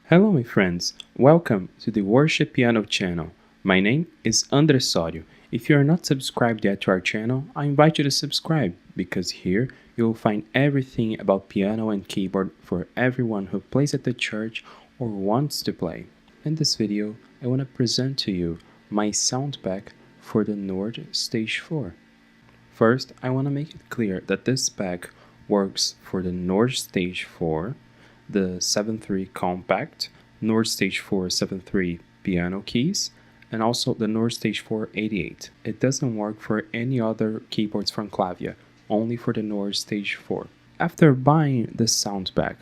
Hello my friends, welcome to the Worship Piano channel. My name is André Sorio. If you are not subscribed yet to our channel, I invite you to subscribe because here you will find everything about piano and keyboard for everyone who plays at the church or wants to play. In this video, I want to present to you my sound pack for the NORD Stage 4. First, I want to make it clear that this pack works for the NORD Stage 4, the 7.3 Compact, NORD Stage 4 7.3 piano keys, and also the NORD Stage 4 88. It doesn't work for any other keyboards from Clavia, only for the NORD Stage 4. After buying the sound pack,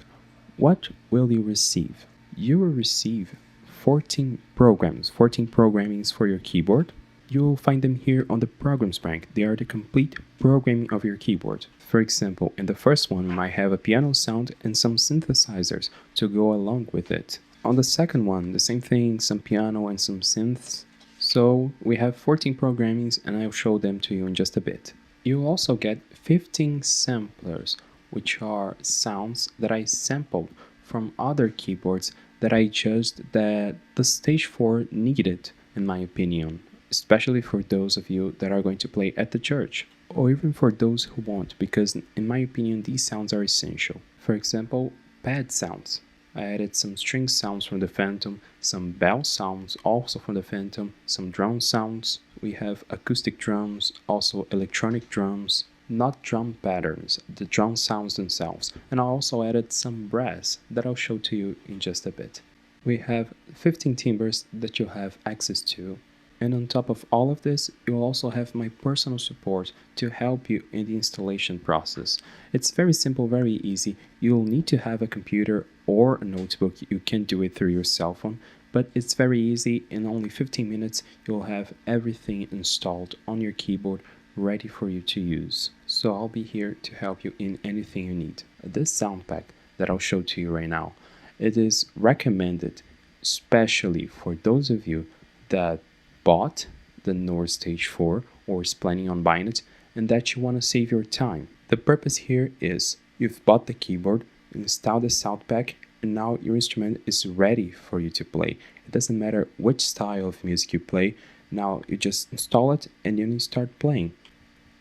what will you receive? You will receive 14 programmings for your keyboard. You will find them here on the programs rank. They are the complete programming of your keyboard. For example, in the first one, we might have a piano sound and some synthesizers to go along with it. On the second one, the same thing, some piano and some synths. So we have 14 programmings and I'll show them to you in just a bit. You'll also get 15 samplers, which are sounds that I sampled from other keyboards that I judged that the Stage 4 needed, in my opinion, especially for those of you that are going to play at the church, or even for those who won't, because in my opinion these sounds are essential. For example, pad sounds. I added some string sounds from the Phantom, some bell sounds also from the Phantom, some drum sounds. We have acoustic drums, also electronic drums, not drum patterns, the drum sounds themselves. And I also added some brass that I'll show to you in just a bit. We have 15 timbres that you have access to. And on top of all of this, you'll also have my personal support to help you in the installation process. It's very simple, very easy. You'll need to have a computer or a notebook. You can do it through your cell phone, but it's very easy. In only 15 minutes, you'll have everything installed on your keyboard ready for you to use. So I'll be here to help you in anything you need. This sound pack that I'll show to you right now, it is recommended especially for those of you that bought the NORD Stage 4 or is planning on buying it and that you want to save your time. The purpose here is you've bought the keyboard, installed the sound pack, and now your instrument is ready for you to play. It doesn't matter which style of music you play, now you just install it and then you start playing.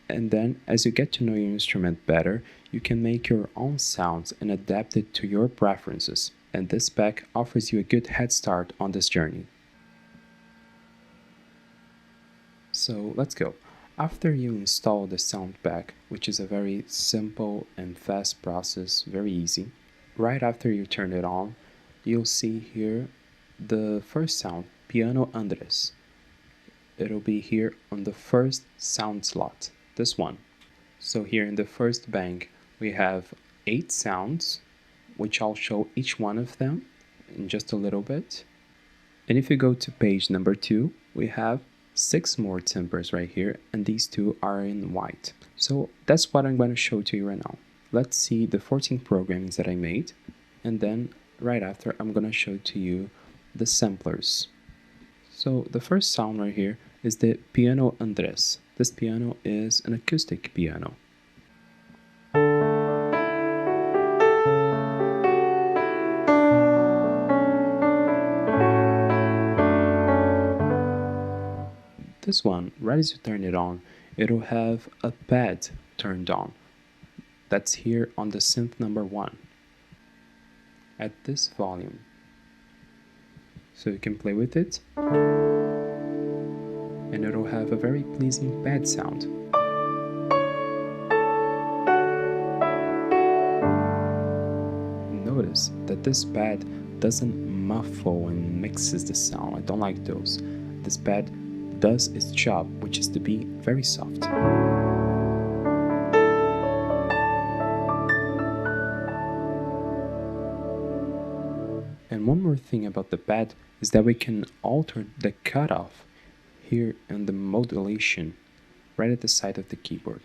And then as you get to know your instrument better, you can make your own sounds and adapt it to your preferences. And this pack offers you a good head start on this journey. So let's go. After you install the sound pack, which is a very simple and fast process, very easy, right after you turn it on, you'll see here the first sound, Piano Andres. It'll be here on the first sound slot, this one. So here in the first bank, we have 8 sounds, which I'll show each one of them in just a little bit. And if you go to page number 2, we have 6 more timbres right here, and these 2 are in white. So that's what I'm going to show to you right now. Let's see the 14 programmings that I made, and then right after I'm going to show to you the samplers. So the first sound right here is the Piano Andres. This piano is an acoustic piano. This one, right as you turn it on, it'll have a pad turned on. That's here on the synth number 1 at this volume. So you can play with it, and it'll have a very pleasing pad sound. Notice that this pad doesn't muffle and mixes the sound. I don't like those. This pad does its job, which is to be very soft. And one more thing about the pad is that we can alter the cutoff here in the modulation right at the side of the keyboard.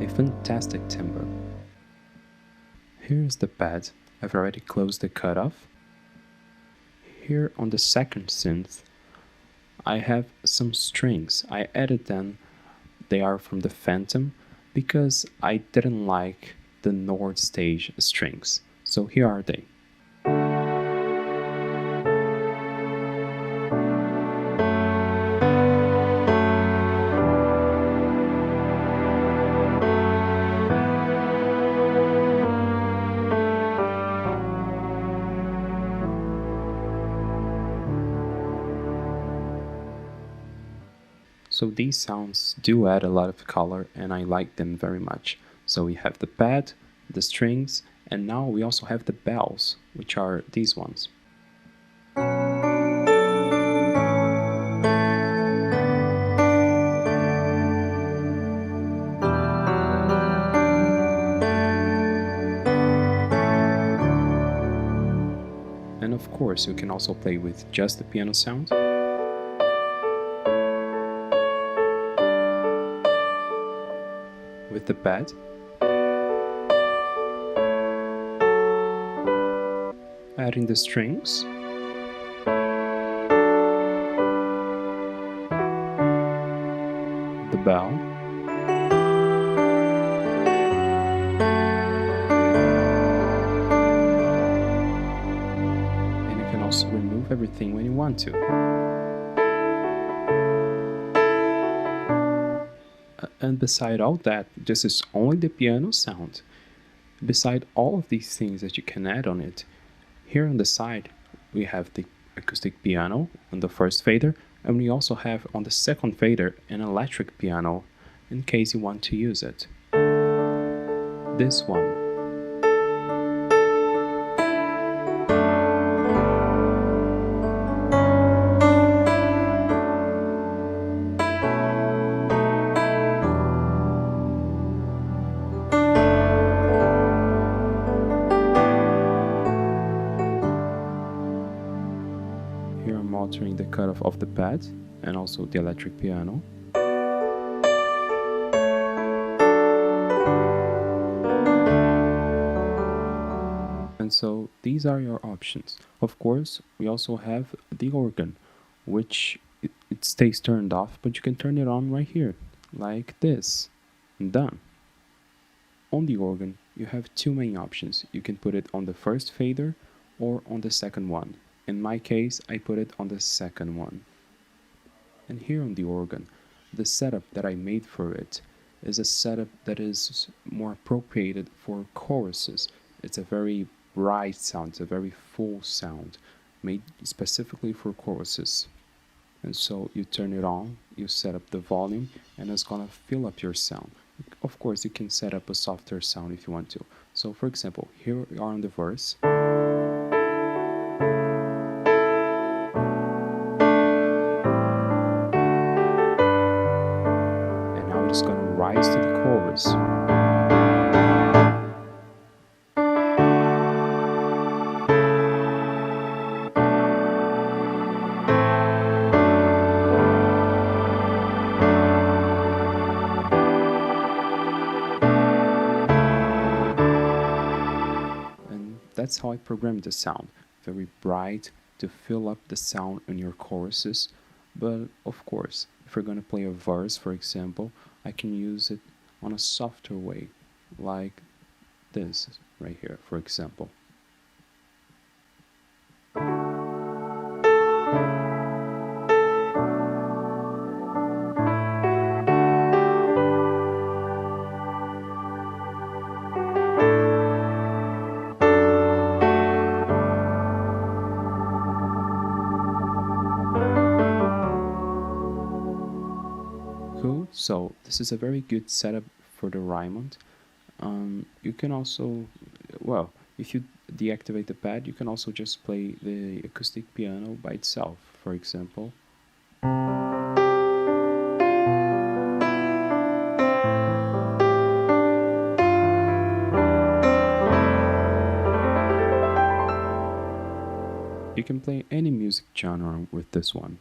a fantastic timbre. Here's the pad. I've already closed the cutoff. Here on the second synth, I have some strings. I added them. They are from the Phantom because I didn't like the NORD stage strings. So here are they. So these sounds do add a lot of color and I like them very much. So we have the pad, the strings, and now we also have the bells, which are these ones. And of course, you can also play with just the piano sound. With the pad. Adding the strings. The bell. And you can also remove everything when you want to. And beside all that, this is only the piano sound. Beside all of these things that you can add on it, here on the side we have the acoustic piano on the first fader, and we also have on the second fader an electric piano in case you want to use it. This one. Here I'm altering the cutoff of the pad and also the electric piano. And so these are your options. Of course, we also have the organ, which it stays turned off, but you can turn it on right here, like this, and done. On the organ, you have two main options. You can put it on the first fader or on the second one. In my case, I put it on the second one. And here on the organ, the setup that I made for it is a setup that is more appropriated for choruses. It's a very bright sound, it's a very full sound, made specifically for choruses. And so you turn it on, you set up the volume, and it's gonna fill up your sound. Of course, you can set up a softer sound if you want to. So for example, here we are on the verse. It's going to rise to the chorus. And that's how I programmed the sound. Very bright to fill up the sound in your choruses. But of course, if we're going to play a verse, for example, I can use it on a softer way, like this right here, for example. Cool, so this is a very good setup for the Raymond. You can also, well, if you deactivate the pad, you can also just play the acoustic piano by itself, for example. You can play any music genre with this one.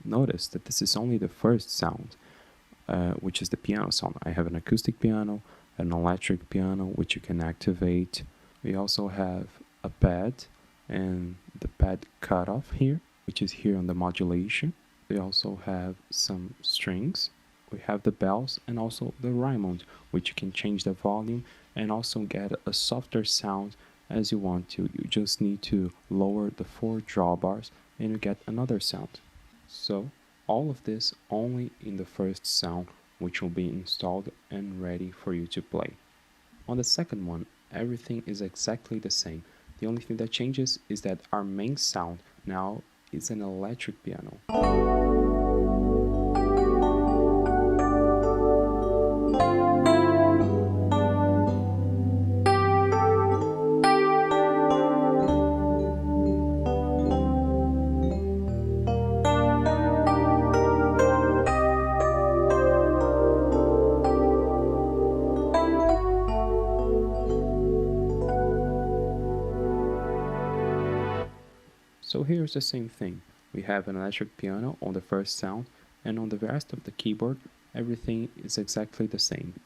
notice that this is only the first sound, which is the piano sound. I have an acoustic piano, an electric piano, which you can activate. We also have a pad and the pad cutoff here, which is here on the modulation. We also have some strings. We have the bells and also the Rhodes, which you can change the volume and also get a softer sound as you want to. You just need to lower the 4 drawbars and you get another sound. So all of this only in the first sound, which will be installed and ready for you to play. On the second one, everything is exactly the same. The only thing that changes is that our main sound now is an electric piano. So here's the same thing. We have an electric piano on the first sound, and on the rest of the keyboard, everything is exactly the same.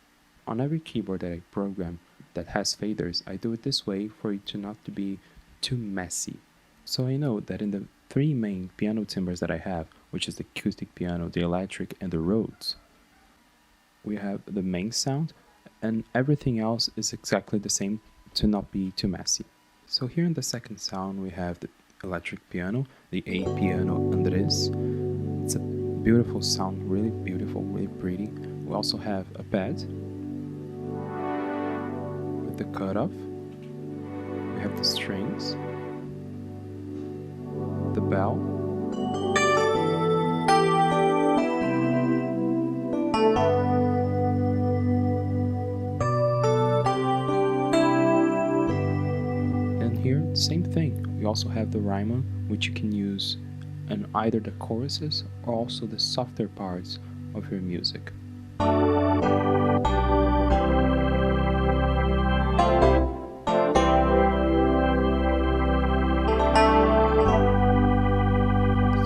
On every keyboard that I program that has faders, I do it this way for it to not to be too messy. So I know that in the 3 main piano timbres that I have, which is the acoustic piano, the electric, and the Rhodes, we have the main sound, and everything else is exactly the same to not be too messy. So here in the second sound, we have the electric piano, the A piano Andres. It's a beautiful sound, really beautiful, really pretty. We also have a pad with the cutoff. We have the strings, the bell, and here same thing. We also have the Riemann, which you can use in either the choruses or also the softer parts of your music.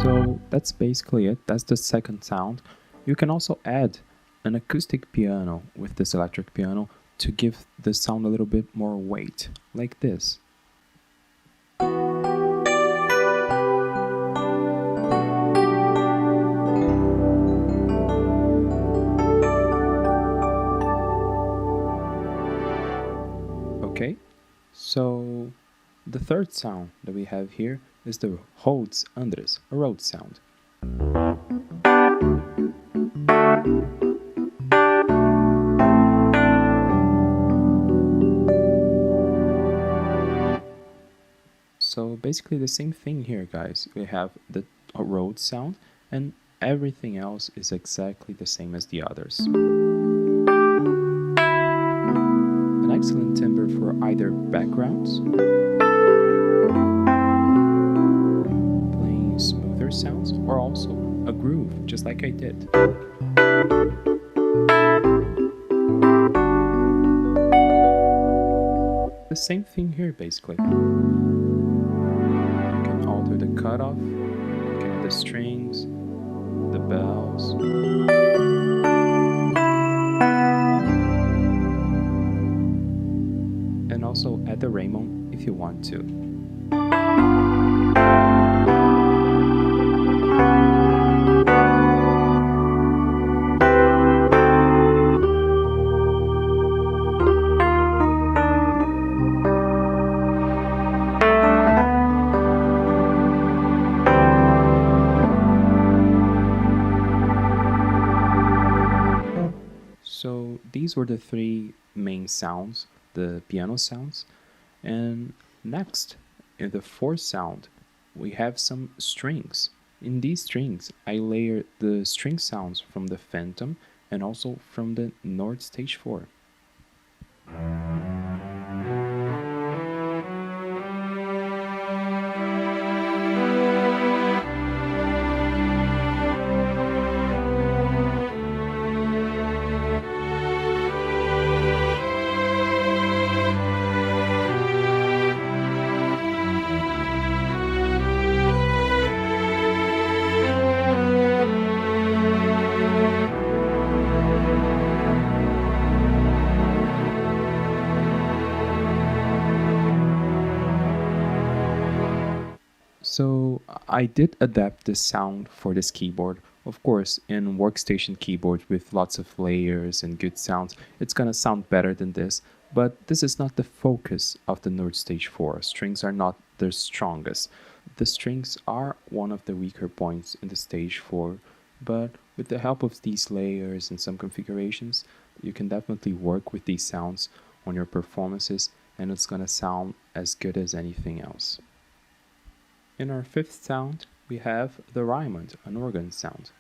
So that's basically it. That's the second sound. You can also add an acoustic piano with this electric piano to give the sound a little bit more weight, like this. Okay, so the third sound that we have here is the Rhodes Andres, a Rhodes sound. So basically the same thing here, guys. We have the Rhodes sound and everything else is exactly the same as the others. An excellent timbre for either backgrounds, playing smoother sounds, or also a groove, just like I did. The same thing here, basically. You can alter the cutoff, you can add the strings, the bells. And also add the Riemann if you want to. So these were the 3 main sounds, the piano sounds. And next, in the 4th sound, we have some strings. In these strings, I layer the string sounds from the Phantom and also from the NORD Stage 4. I did adapt the sound for this keyboard. Of course, in workstation keyboard with lots of layers and good sounds, it's gonna sound better than this, but this is not the focus of the NORD Stage 4. Strings are not the strongest. The strings are one of the weaker points in the Stage 4, but with the help of these layers and some configurations, you can definitely work with these sounds on your performances and it's gonna sound as good as anything else. In our fifth sound, we have the Raymond, an organ sound.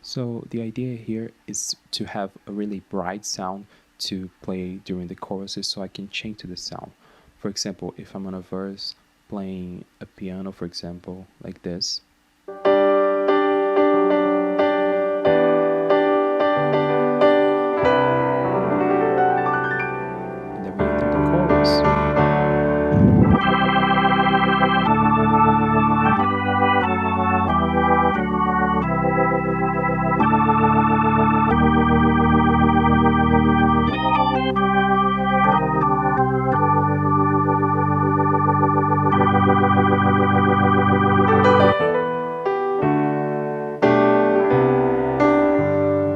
So the idea here is to have a really bright sound to play during the choruses so I can change to the sound. For example, if I'm on a verse playing a piano, for example, like this, and then we enter the chorus.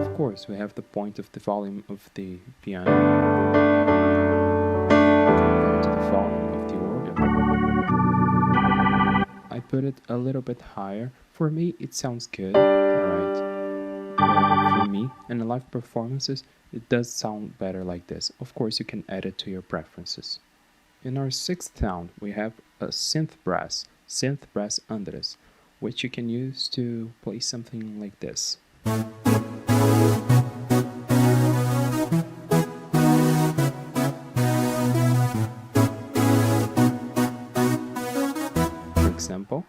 Of course, we have the point of the volume of the piano compared to the volume of the organ. I put it a little bit higher. For me, it sounds good, alright. For me, in the live performances, it does sound better like this. Of course, you can add it to your preferences. In our sixth sound, we have a synth brass Andres, which you can use to play something like this. For example.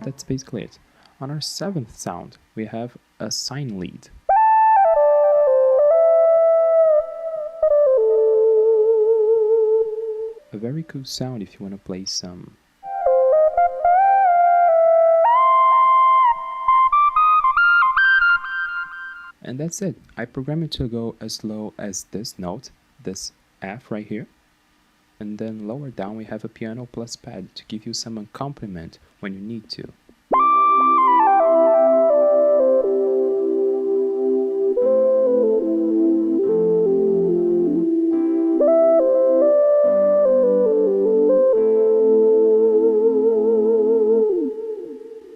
That's basically it. On our seventh sound, we have a sine lead. A very cool sound if you want to play some. And that's it. I programmed it to go as low as this note, this F right here. And then lower down we have a piano plus pad to give you some accompaniment when you need to.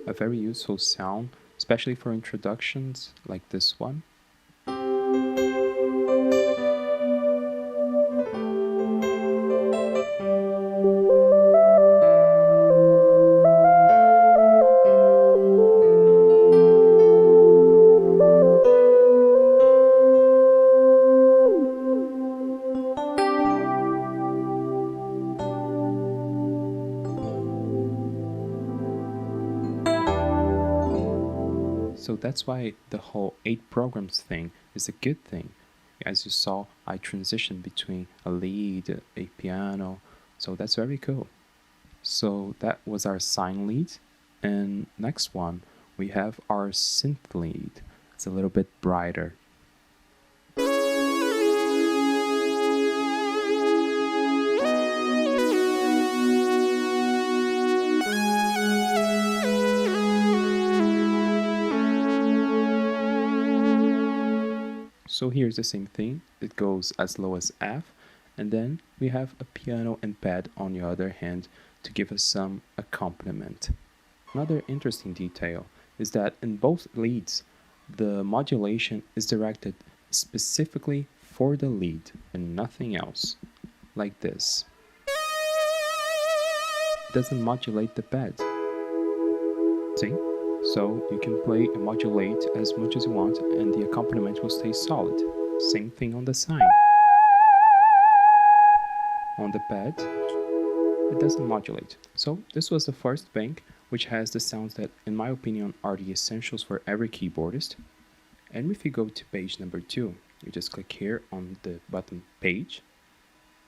A very useful sound, especially for introductions like this one. So that's why the whole 8 programs thing is a good thing. As you saw, I transitioned between a lead, a piano, so that's very cool. So that was our sine lead, and next one we have our synth lead. It's a little bit brighter. So here's the same thing, it goes as low as F, and then we have a piano and pad on the other hand to give us some accompaniment. Another interesting detail is that in both leads, the modulation is directed specifically for the lead and nothing else, like this. It doesn't modulate the pad. See? So you can play and modulate as much as you want and the accompaniment will stay solid. Same thing on the sine. On the pad, it doesn't modulate. So this was the first bank, which has the sounds that, in my opinion, are the essentials for every keyboardist. And if you go to page number 2, you just click here on the button page,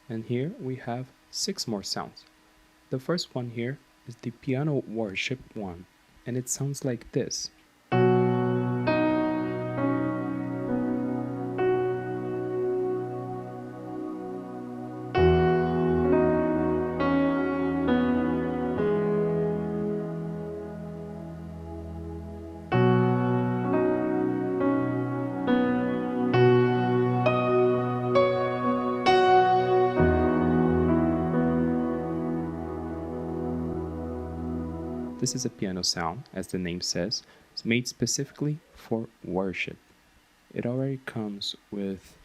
and here we have 6 more sounds. The first one here is the piano worship one, and it sounds like this. This is a piano sound, as the name says. It's made specifically for worship. It already comes with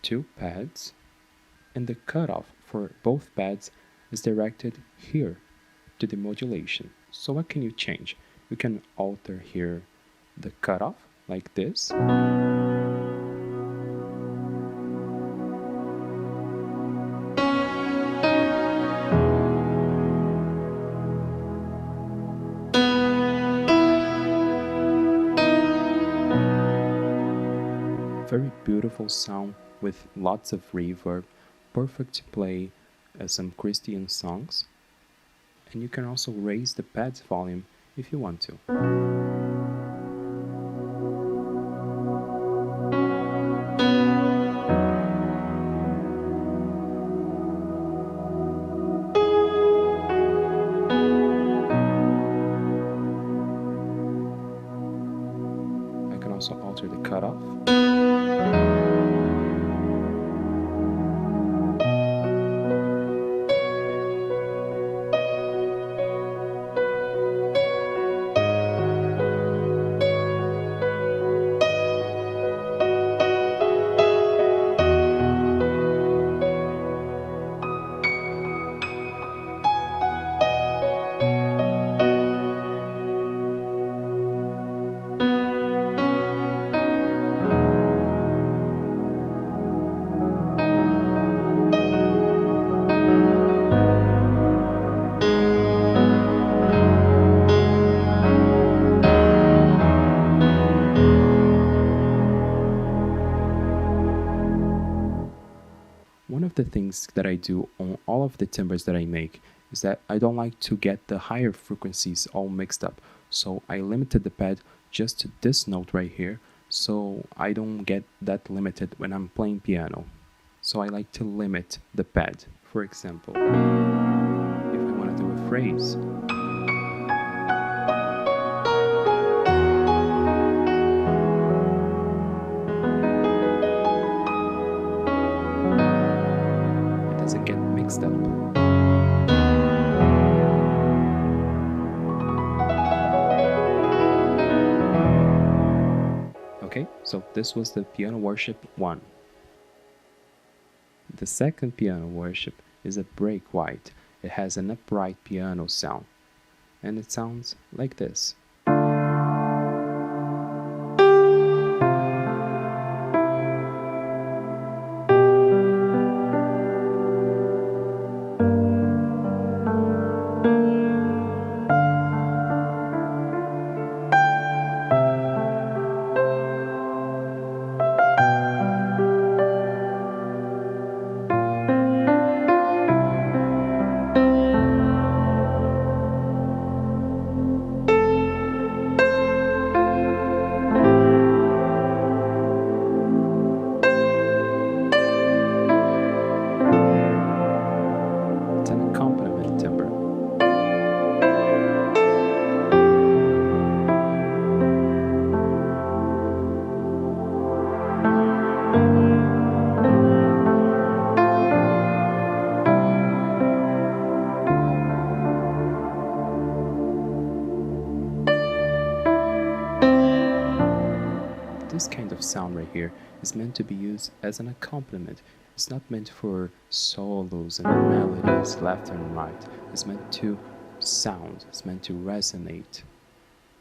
2 pads, and the cutoff for both pads is directed here to the modulation. So what can you change? You can alter here the cutoff like this. Very beautiful sound with lots of reverb, perfect to play some Christian songs. And you can also raise the pad's volume if you want to. I can also alter the cutoff. One of the things that I do on all of the timbres that I make is that I don't like to get the higher frequencies all mixed up. So I limited the pad just to this note right here, so I don't get that limited when I'm playing piano. So I like to limit the pad. For example, if we want to do a phrase, it doesn't get mixed up. Okay, so this was the piano worship 1. The second piano worship is a break white. It has an upright piano sound, and it sounds like this. This kind of sound right here is meant to be used as an accompaniment. It's not meant for solos and melodies left and right. It's meant to sound, it's meant to resonate.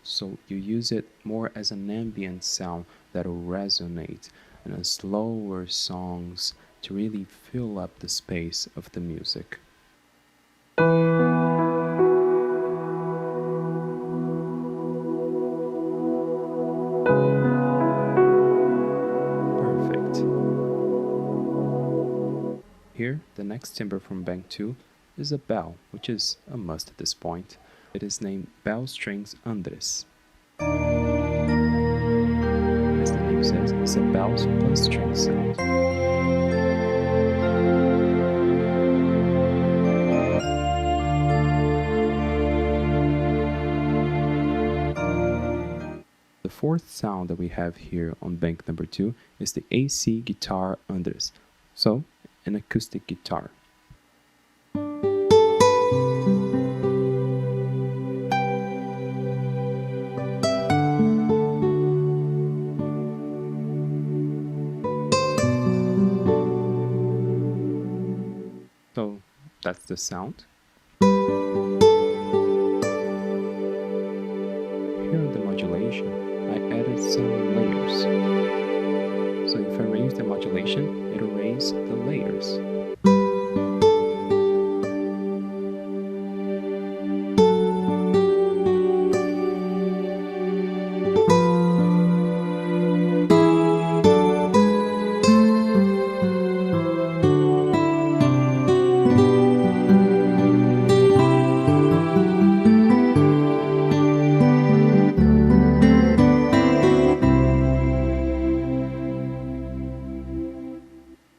So you use it more as an ambient sound that will resonate in slower songs to really fill up the space of the music. Perfect. Here, the next timbre from Bank 2 is a bell, which is a must at this point. It is named Bell Strings Andres. As the name says, it's a bells plus string sound. The fourth sound that we have here on bank number 2 is the AC guitar Andres, so an acoustic guitar. So that's the sound. Here on the modulation, I added some layers. So if I raise the modulation, it'll raise the layers.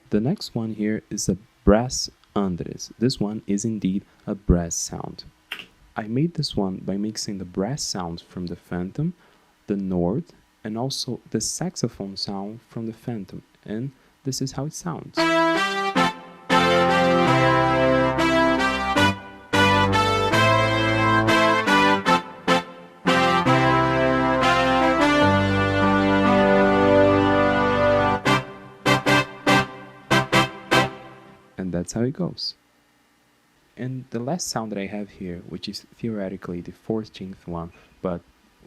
The next one here is a brass Andres. This one is indeed a brass sound. I made this one by mixing the brass sounds from the Phantom, the NORD, and also the saxophone sound from the Phantom. And this is how it sounds. And that's how it goes. And the last sound that I have here, which is theoretically the 14th one, but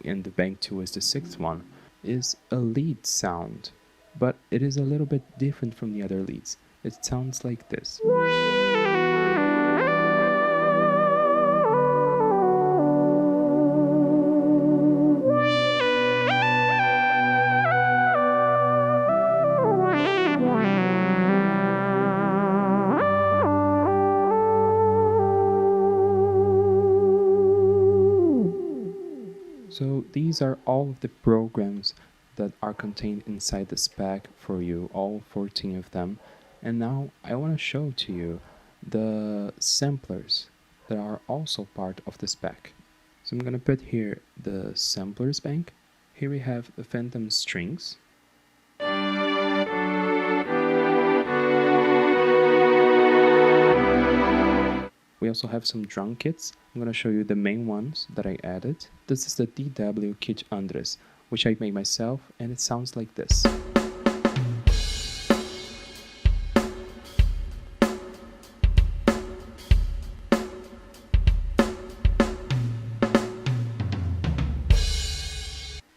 in the bank 2 is the 6th one, is a lead sound. But it is a little bit different from the other leads. It sounds like this. So these are all of the programs that are contained inside the spec for you, all 14 of them. And now I want to show to you the samplers that are also part of the spec. So I'm going to put here the samplers bank. Here we have the Phantom strings. We also have some drum kits. I'm going to show you the main ones that I added. This is the DW Kit Andres, which I made myself, and it sounds like this.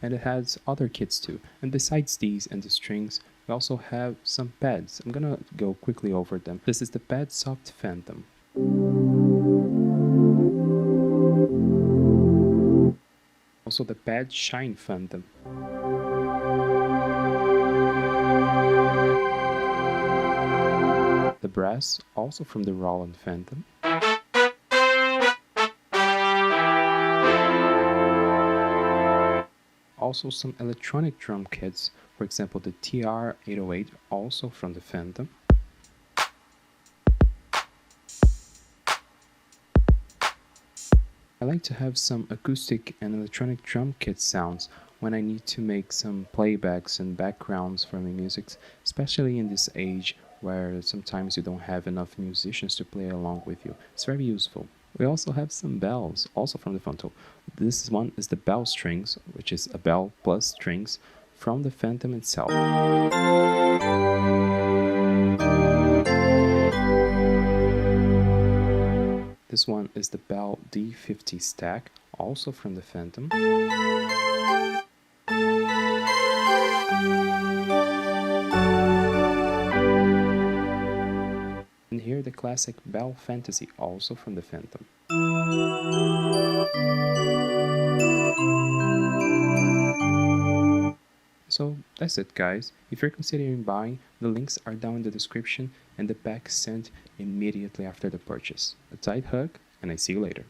And it has other kits too. And besides these and the strings, we also have some pads. I'm gonna go quickly over them. This is the Pad Soft Phantom. Also the Pad Shine Phantom. The brass, also from the Roland Phantom. Also some electronic drum kits, for example the TR-808, also from the Phantom. I like to have some acoustic and electronic drum kit sounds when I need to make some playbacks and backgrounds for my music, especially in this age where sometimes you don't have enough musicians to play along with you. It's very useful. We also have some bells, also from the Phantom. This one is the bell strings, which is a bell plus strings from the Phantom itself. This one is the Bell D50 stack, also from the Phantom. And here the classic Bell Fantasy, also from the Phantom. So that's it guys, if you're considering buying, the links are down in the description and the pack is sent immediately after the purchase. A tight hug and I see you later.